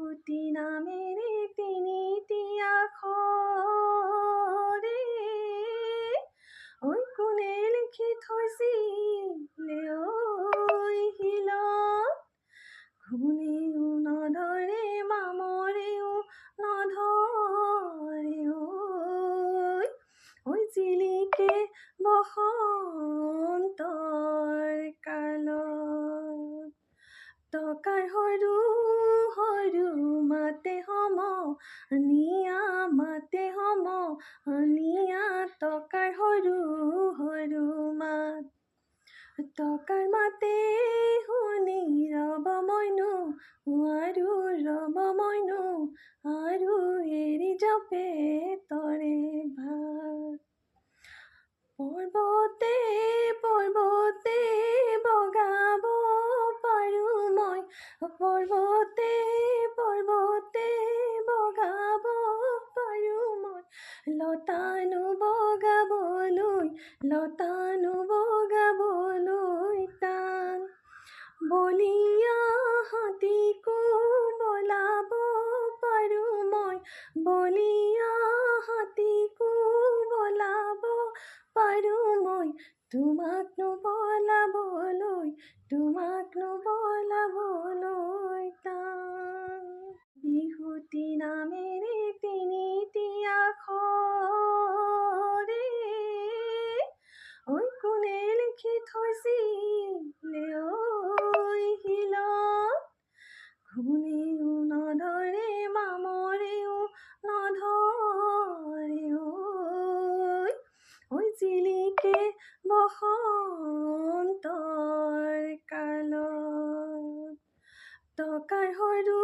বিহুতি নামেৰে তিনিটি আখৰে ঐ কোনে লিখি থৈছিলে ঐ শিলত ঘুণেও নধৰে মামৰেও নধৰে ঐ জিলিকে বসন্তৰ কালত টকাৰ সৰু সৰু মাতে সমনীয়া মাতে সমনীয়া টকাৰ সৰু সৰু মাত টকাৰ মাতে শুনি ৰব মইনো আৰু ৰব মইনো আৰু এৰি জপে তৰে ভাত পৰ্বতে পৰ্বতে বগাব পাৰোঁ মই পৰ্বতে পৰ্বতে বগাব পাৰোঁ মই লতানো বগাবলৈ টান বলিয়া হাতীকো বলাব পাৰোঁ মই বলিয়া হাতীকো বলাব পাৰোঁ মই তোমাকনো বলাবলৈ টান বিহুতি নামেৰে তিনিটি আখৰে ঐ কোনে লিখি থৈছিলে ঐ শিলত ঘুণেও নধৰে মামৰেও নধৰে ঐ জিলিকে বসন্তৰ কালত টকাৰ সৰু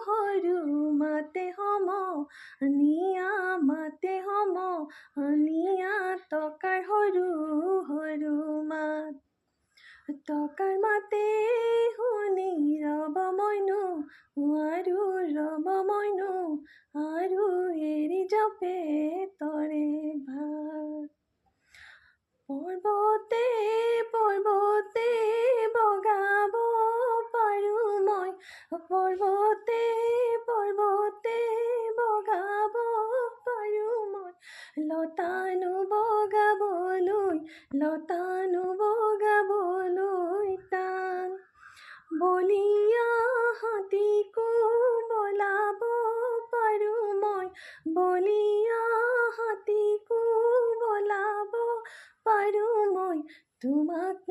সৰু মাতে সমনীয়া মাতে সমনীয়া টকাৰ সৰু সৰু মাত টকাৰ মাতে শুনি ৰব মইনো আৰু ৰব মইনো আৰু এৰি জপে তৰে ভাত পৰ্বতে পৰ্বতে বগাব পাৰোঁ মই পৰ্বতে পৰ্বতে বগাব পাৰোঁ মই লতানো বগাবলৈ টান বলিয়া হাতীকো বলাব পাৰোঁ মই বলিয়া হাতীকো বলাব পাৰোঁ মই তোমাক